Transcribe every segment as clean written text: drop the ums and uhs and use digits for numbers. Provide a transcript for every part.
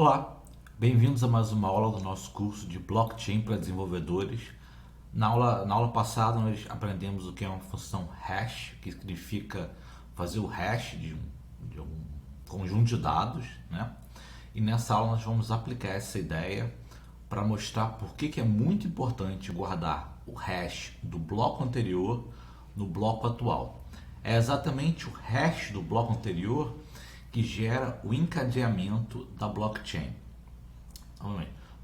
Olá, bem-vindos a mais uma aula do nosso curso de Blockchain para desenvolvedores. Na aula passada nós aprendemos o que é uma função hash, que significa fazer o hash de um conjunto de dados, né? E nessa aula nós vamos aplicar essa ideia para mostrar por que é muito importante guardar o hash do bloco anterior no bloco atual. É exatamente o hash do bloco anterior que gera o encadeamento da blockchain.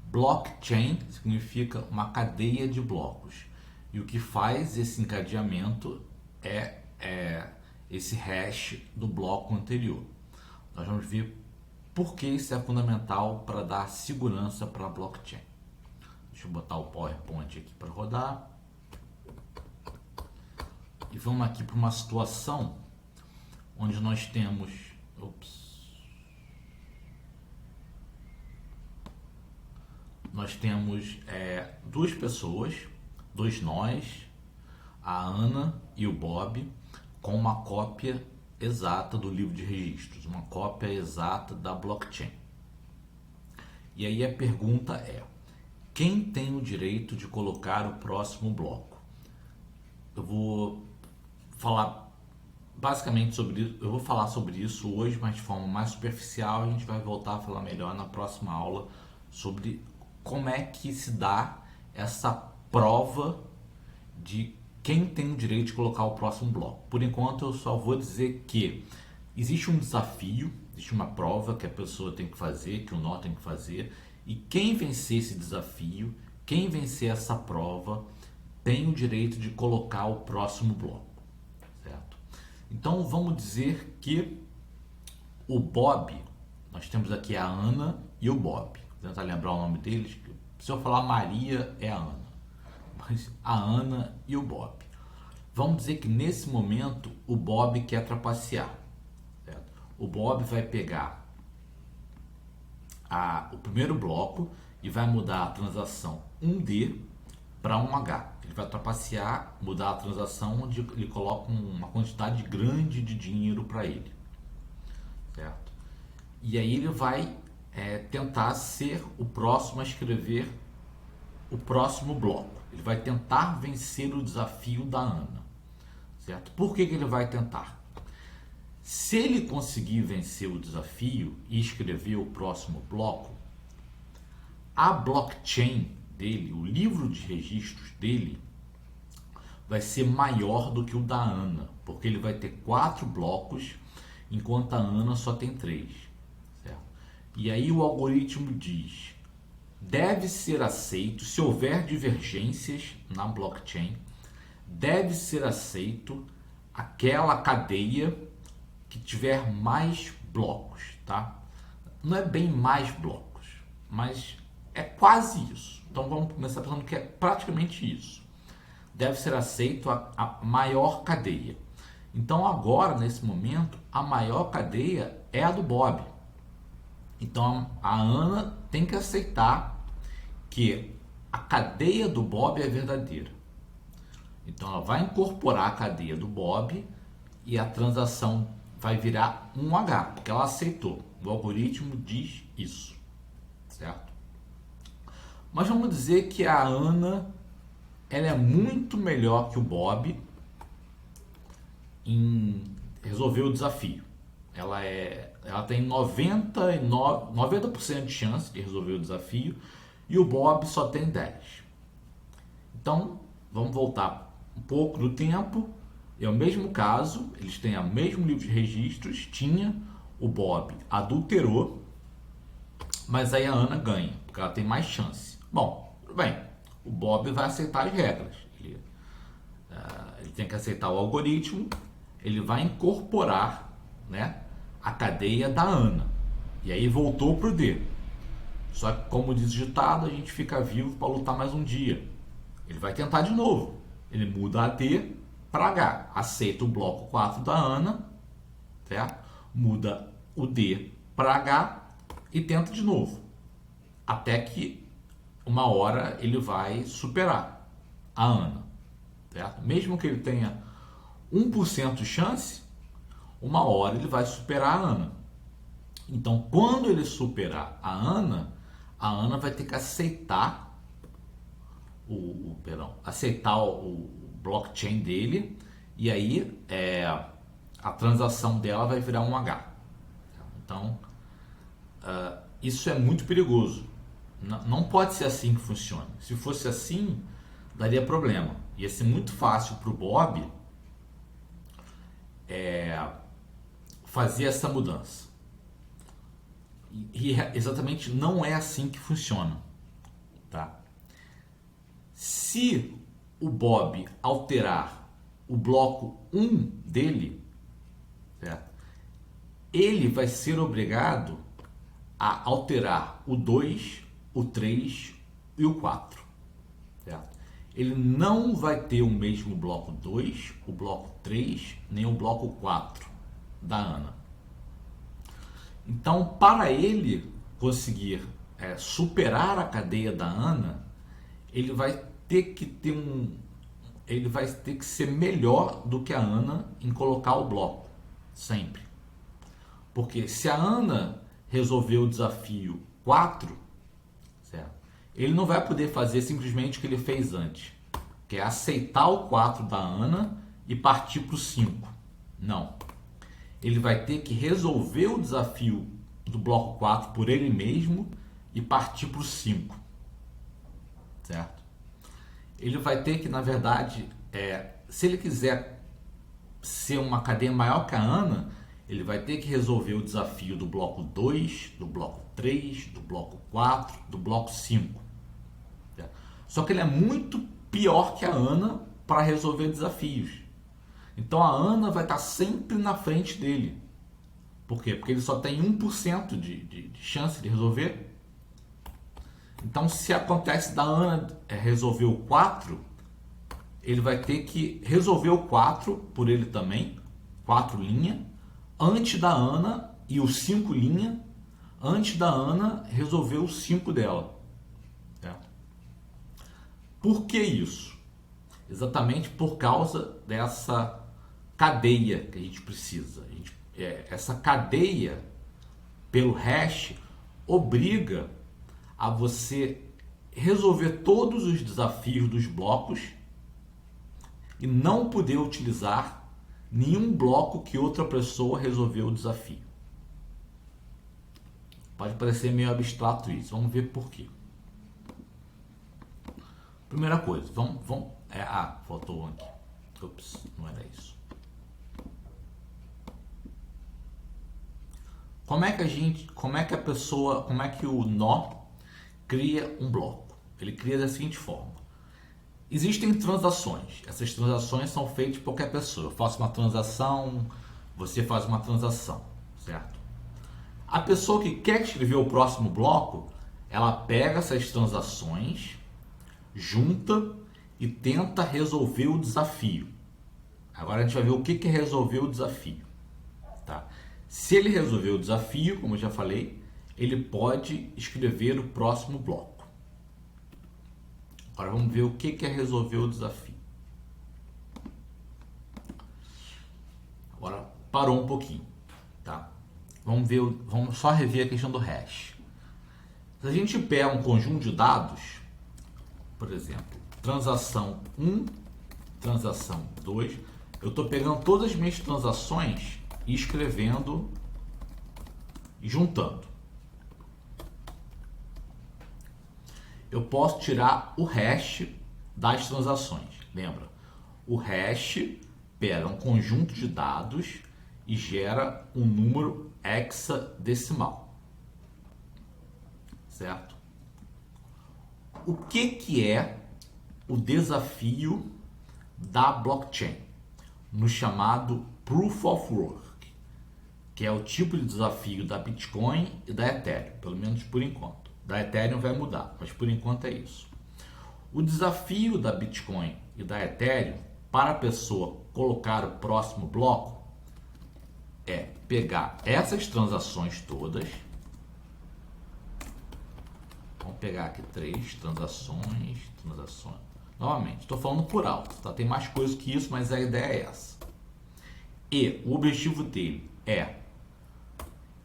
Blockchain significa uma cadeia de blocos. E o que faz esse encadeamento é esse hash do bloco anterior. Nós vamos ver por que isso é fundamental para dar segurança para a blockchain. Deixa eu botar o PowerPoint aqui para rodar. E vamos aqui para uma situação onde nós temos... Nós temos duas pessoas, dois nós, a Ana e o Bob, com uma cópia exata do livro de registros, uma cópia exata da blockchain. E aí a pergunta é: quem tem o direito de colocar o próximo bloco? Eu vou falar basicamente sobre isso, eu vou falar sobre isso hoje, mas de forma mais superficial. A gente vai voltar a falar melhor na próxima aula sobre como é que se dá essa prova de quem tem o direito de colocar o próximo bloco. Por enquanto eu só vou dizer que existe um desafio, existe uma prova que a pessoa tem que fazer, que o nó tem que fazer, e quem vencer esse desafio, quem vencer essa prova, tem o direito de colocar o próximo bloco, certo? Então vamos dizer que o Bob, nós temos aqui a Ana e o Bob. Vou tentar lembrar o nome deles. Se eu falar Maria, é a Ana. Mas a Ana e o Bob. Vamos dizer que nesse momento o Bob quer trapacear, certo? O Bob vai pegar o primeiro bloco e vai mudar a transação 1D para 1H. Ele vai trapacear, mudar a transação onde ele coloca uma quantidade grande de dinheiro para ele, certo? E aí ele vai tentar ser o próximo a escrever o próximo bloco. Ele vai tentar vencer o desafio da Ana, certo? Por que ele vai tentar? Se ele conseguir vencer o desafio e escrever o próximo bloco, a blockchain dele, o livro de registros dele, vai ser maior do que o da Ana, porque ele vai ter 4 blocos, enquanto a Ana só tem 3. Certo? E aí o algoritmo diz: deve ser aceito, se houver divergências na blockchain, deve ser aceito aquela cadeia que tiver mais blocos, tá? Não é bem mais blocos, mas é quase isso. Então vamos começar pensando que é praticamente isso. Deve ser aceito a maior cadeia. Então agora, nesse momento, a maior cadeia é a do Bob. Então a Ana tem que aceitar que a cadeia do Bob é verdadeira. Então ela vai incorporar a cadeia do Bob e a transação vai virar 1H, porque ela aceitou. O algoritmo diz isso, certo? Mas vamos dizer que a Ana, ela é muito melhor que o Bob em resolver o desafio. Ela tem 90% de chance de resolver o desafio e o Bob só tem 10. Então, vamos voltar um pouco do tempo. É o mesmo caso, eles têm o mesmo livro de registros, o Bob adulterou, mas aí a Ana ganha, porque ela tem mais chance. Bom, tudo bem, o Bob vai aceitar as regras. Ele tem que aceitar o algoritmo, ele vai incorporar, né, a cadeia da Ana. E aí voltou para o D. Só que, como diz o ditado, a gente fica vivo para lutar mais um dia. Ele vai tentar de novo. Ele muda a D para H. Aceita o bloco 4 da Ana, certo? Muda o D para H e tenta de novo. Até que uma hora ele vai superar a Ana, certo? Mesmo que ele tenha 1% de chance, uma hora ele vai superar a Ana. Então, quando ele superar a Ana vai ter que aceitar aceitar o blockchain dele, e aí a transação dela vai virar um H. Então, isso é muito perigoso. Não pode ser assim que funcione. Se fosse assim, daria problema. Ia ser muito fácil para o Bob fazer essa mudança. E exatamente não é assim que funciona. Tá? Se o Bob alterar o bloco 1 dele, certo? Ele vai ser obrigado a alterar o 2, o 3 e o 4. Certo? Ele não vai ter o mesmo bloco 2, o bloco 3, nem o bloco 4 da Ana. Então, para ele conseguir superar a cadeia da Ana, ele vai ter que ser melhor do que a Ana em colocar o bloco, sempre. Porque se a Ana resolver o desafio 4, certo? Ele não vai poder fazer simplesmente o que ele fez antes, que é aceitar o 4 da Ana e partir para o 5. Não. Ele vai ter que resolver o desafio do bloco 4 por ele mesmo e partir para o 5. Certo? Ele vai ter que, na verdade, se ele quiser ser uma cadeia maior que a Ana, ele vai ter que resolver o desafio do bloco 2, do bloco 3, do bloco 4, do bloco 5. Certo? Só que ele é muito pior que a Ana para resolver desafios. Então a Ana vai estar sempre na frente dele. Por quê? Porque ele só tem 1% de chance de resolver. Então, se acontece da Ana resolver o 4, ele vai ter que resolver o 4 por ele também, 4 linha, antes da Ana, e o 5 linha, antes da Ana resolver o 5 dela. Certo? Por que isso? Exatamente por causa dessa cadeia que a gente precisa. Essa cadeia, pelo hash, obriga a você resolver todos os desafios dos blocos e não poder utilizar nenhum bloco que outra pessoa resolveu o desafio. Pode parecer meio abstrato isso, vamos ver por quê. Primeira coisa, faltou um aqui. Ups, não era isso. Como é que o nó cria um bloco? Ele cria da seguinte forma. Existem transações. Essas transações são feitas por qualquer pessoa. Eu faço uma transação, você faz uma transação, certo? A pessoa que quer escrever o próximo bloco, ela pega essas transações, junta e tenta resolver o desafio. Agora a gente vai ver o que é resolver o desafio. Tá? Se ele resolver o desafio, como eu já falei, ele pode escrever o próximo bloco. Agora vamos ver o que é resolver o desafio. Agora parou um pouquinho, tá? Vamos só rever a questão do hash. Se a gente pega um conjunto de dados, por exemplo, transação 1, transação 2, eu estou pegando todas as minhas transações e escrevendo e juntando. Eu posso tirar o hash das transações. Lembra? O hash pega um conjunto de dados e gera um número hexadecimal. Certo? O que é o desafio da blockchain? No chamado Proof of Work, que é o tipo de desafio da Bitcoin e da Ethereum, pelo menos por enquanto. Da Ethereum vai mudar, mas por enquanto é isso. O desafio da Bitcoin e da Ethereum para a pessoa colocar o próximo bloco é pegar essas transações todas. Vamos pegar aqui 3 transações. Novamente, estou falando por alto, tá? Tem mais coisas que isso, mas a ideia é essa. E o objetivo dele é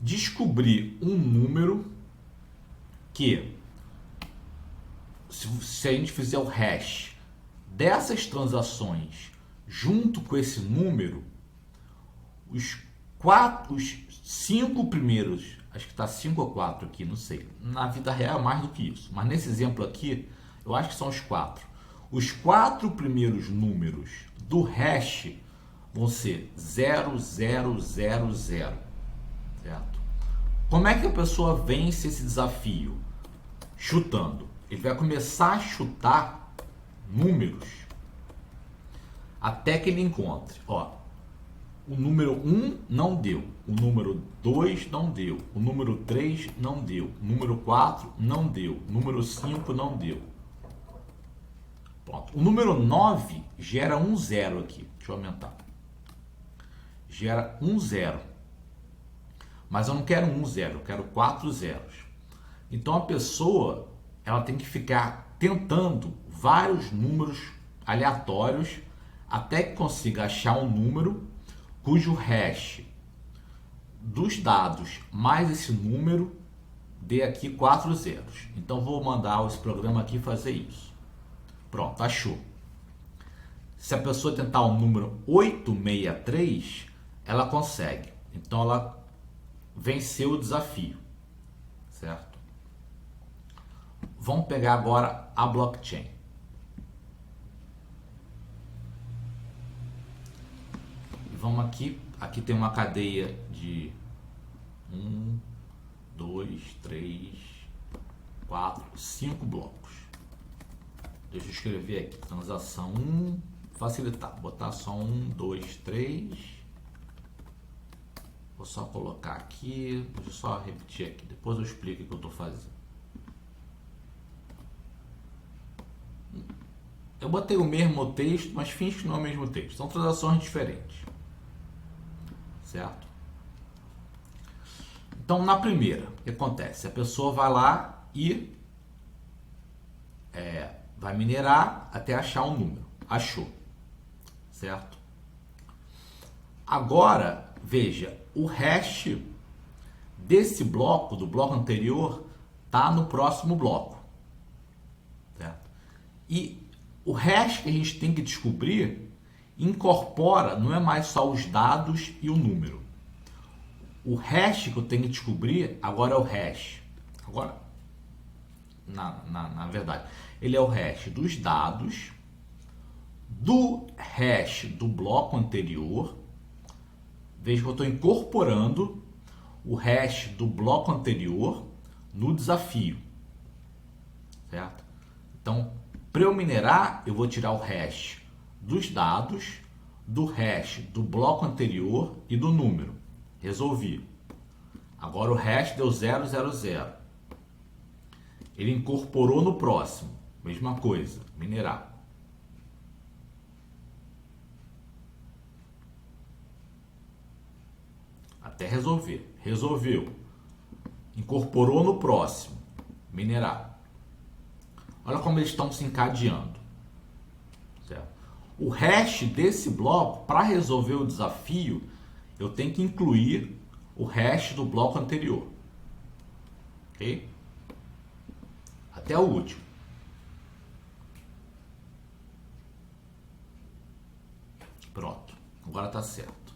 descobrir um número que, se a gente fizer o hash dessas transações junto com esse número, os 5 primeiros, acho que está 5 ou 4 aqui, não sei. Na vida real é mais do que isso, mas nesse exemplo aqui, eu acho que são os 4. Os 4 primeiros números do hash vão ser 0, 0, 0, 0. Certo? Como é que a pessoa vence esse desafio? Chutando. Ele vai começar a chutar números até que ele encontre. Ó, o número 1 não deu, o número 2 não deu, o número 3 não deu, o número 4 não deu, o número 5 não deu. Pronto. O número 9 gera um 0 aqui. Deixa eu aumentar. Gera um 0. Mas eu não quero um 0, eu quero 4 zeros. Então a pessoa, ela tem que ficar tentando vários números aleatórios até que consiga achar um número cujo hash dos dados mais esse número dê aqui 4 zeros. Então vou mandar esse programa aqui fazer isso. Pronto, achou. Se a pessoa tentar o número 863, ela consegue. Então ela venceu o desafio, certo? Vamos pegar agora a blockchain. Vamos aqui tem uma cadeia de 1, 2, 3, 4, 5 blocos. Deixa eu escrever aqui, transação 1, facilitar, botar só 1, 2, 3. Vou só colocar aqui, deixa eu só repetir aqui, depois eu explico o que eu estou fazendo. Eu botei o mesmo texto, mas finge que não é o mesmo texto, são transações diferentes. Certo? Então, na primeira, o que acontece? A pessoa vai lá e vai minerar até achar um número. Achou. Certo? Agora, veja, o hash desse bloco, do bloco anterior, está no próximo bloco. Certo? E o hash que a gente tem que descobrir incorpora, não é mais só os dados e o número. O hash que eu tenho que descobrir agora é o hash. Agora, na verdade, ele é o hash dos dados, do hash do bloco anterior. Veja que eu estou incorporando o hash do bloco anterior no desafio. Certo? Então, para eu minerar, eu vou tirar o hash dos dados, do hash do bloco anterior e do número. Resolvi. Agora o hash deu 000. Ele incorporou no próximo. Mesma coisa, minerar. Até resolver. Resolveu. Incorporou no próximo. Minerar. Olha como eles estão se encadeando. Certo? O hash desse bloco, para resolver o desafio, eu tenho que incluir o hash do bloco anterior. Ok? Até o último. Pronto. Agora está certo.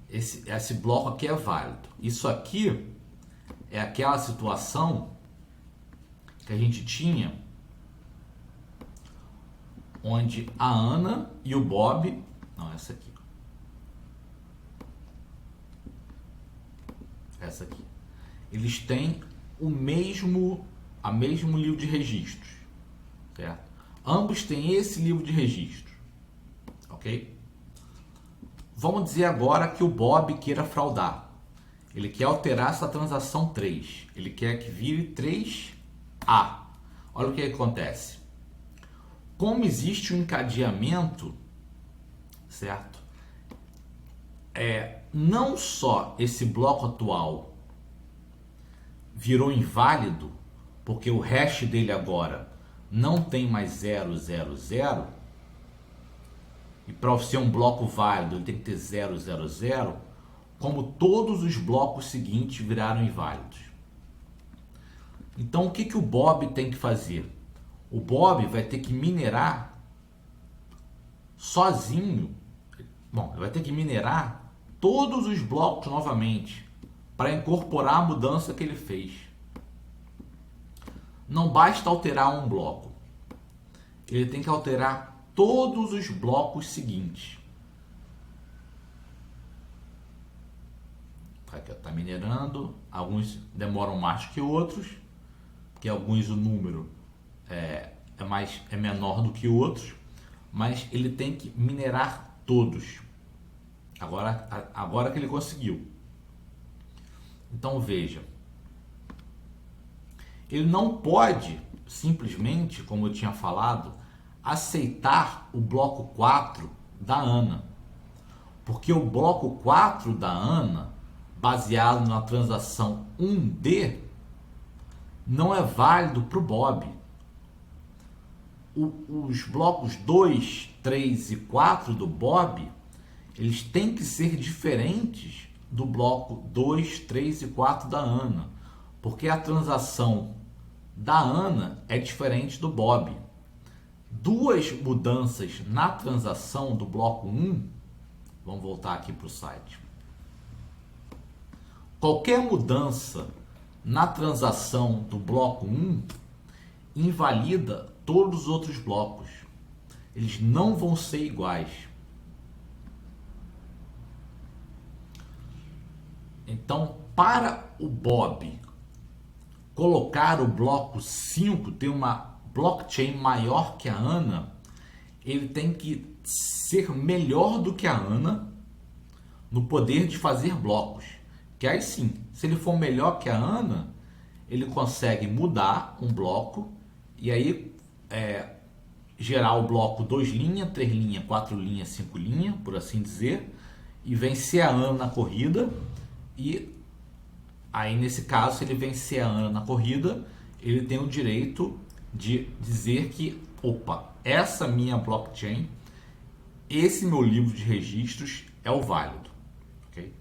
Esse bloco aqui é válido. Isso aqui é aquela situação que a gente tinha onde a Ana e o Bob... Não, essa aqui. Essa aqui. Eles têm o mesmo livro de registros. Certo? Ambos têm esse livro de registros. Ok? Vamos dizer agora que o Bob queira fraudar. Ele quer alterar essa transação 3. Ele quer que vire 3A. Olha o que acontece. Como existe um encadeamento, certo? Não só esse bloco atual virou inválido, porque o hash dele agora não tem mais 000, e para ser um bloco válido ele tem que ter 000, como todos os blocos seguintes viraram inválidos. Então o que o Bob tem que fazer? O Bob vai ter que minerar sozinho. Bom, ele vai ter que minerar todos os blocos novamente para incorporar a mudança que ele fez. Não basta alterar um bloco. Ele tem que alterar todos os blocos seguintes. Aqui está minerando. Alguns demoram mais que outros, porque alguns o número é menor do que outros, mas ele tem que minerar todos. Agora que ele conseguiu. Então veja, ele não pode simplesmente, como eu tinha falado, aceitar o bloco 4 da Ana, porque o bloco 4 da Ana, baseado na transação 1D, não é válido para o Bob. Os blocos 2, 3 e 4 do Bob, eles têm que ser diferentes do bloco 2, 3 e 4 da Ana, porque a transação da Ana é diferente do Bob. Duas mudanças na transação do bloco 1, vamos voltar aqui para o site. Qualquer mudança na transação do bloco 1 invalida todos os outros blocos. Eles não vão ser iguais. Então, para o Bob colocar o bloco 5, ter uma blockchain maior que a Ana, ele tem que ser melhor do que a Ana no poder de fazer blocos. Que aí sim, se ele for melhor que a Ana, ele consegue mudar um bloco e aí gerar o bloco 2 linhas, 3 linhas, 4 linhas, 5 linhas, por assim dizer, e vencer a Ana na corrida. E aí nesse caso, se ele vencer a Ana na corrida, ele tem o direito de dizer que, opa, essa minha blockchain, esse meu livro de registros é o válido. Okay?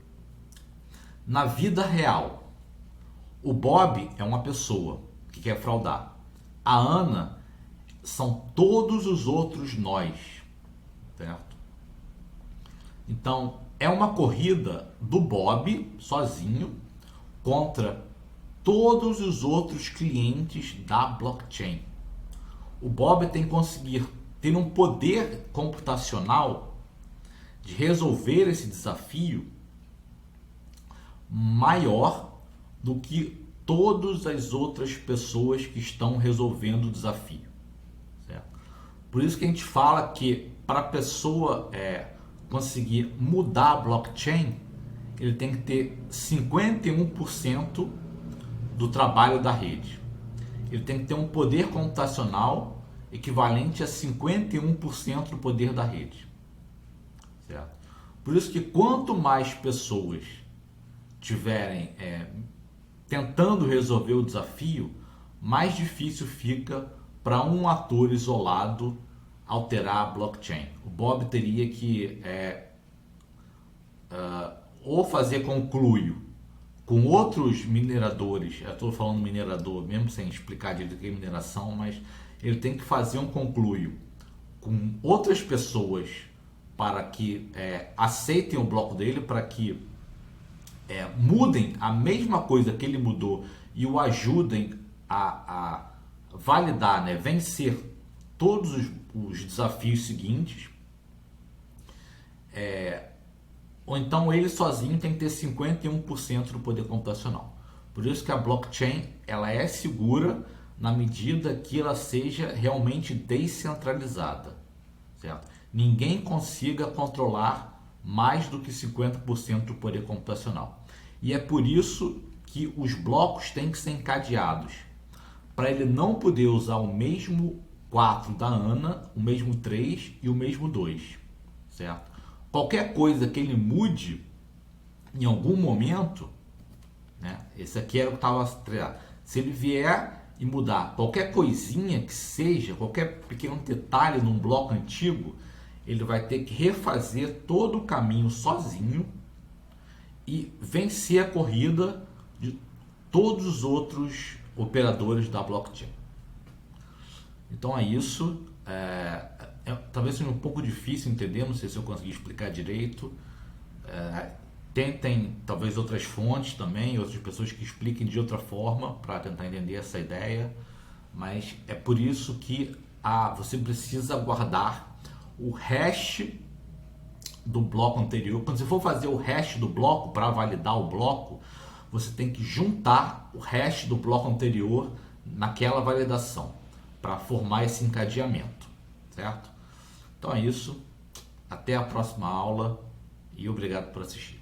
Na vida real, o Bob é uma pessoa que quer fraudar. A Ana são todos os outros nós, certo? Então, é uma corrida do Bob sozinho contra todos os outros clientes da blockchain. O Bob tem que conseguir ter um poder computacional de resolver esse desafio maior do que todas as outras pessoas que estão resolvendo o desafio. Certo? Por isso que a gente fala que para a pessoa conseguir mudar a blockchain, ele tem que ter 51% do trabalho da rede. Ele tem que ter um poder computacional equivalente a 51% do poder da rede. Certo? Por isso que quanto mais pessoas tiverem tentando resolver o desafio, mais difícil fica para um ator isolado alterar a blockchain. O Bob teria que ou fazer concluio com outros mineradores, eu estou falando minerador, mesmo sem explicar direito o que é mineração, mas ele tem que fazer um concluio com outras pessoas para que aceitem o bloco dele, para que mudem a mesma coisa que ele mudou e o ajudem a validar, vencer todos os desafios seguintes. Ou então ele sozinho tem que ter 51% do poder computacional. Por isso que a blockchain ela é segura na medida que ela seja realmente descentralizada, certo? Ninguém consiga controlar mais do que 50% do poder computacional. E é por isso que os blocos têm que ser encadeados, para ele não poder usar o mesmo 4 da Ana, o mesmo 3 e o mesmo 2, certo? Qualquer coisa que ele mude em algum momento, esse aqui era o que estava treinado. Se ele vier e mudar qualquer coisinha que seja, qualquer pequeno detalhe num bloco antigo, ele vai ter que refazer todo o caminho sozinho e vencer a corrida de todos os outros operadores da blockchain. Então é isso. Talvez seja um pouco difícil entender, não sei se eu consegui explicar direito. Tentem talvez outras fontes também, outras pessoas que expliquem de outra forma para tentar entender essa ideia, mas é por isso que você precisa guardar o hash do bloco anterior. Quando você for fazer o hash do bloco para validar o bloco, você tem que juntar o hash do bloco anterior naquela validação para formar esse encadeamento, certo? Então é isso, até a próxima aula e obrigado por assistir.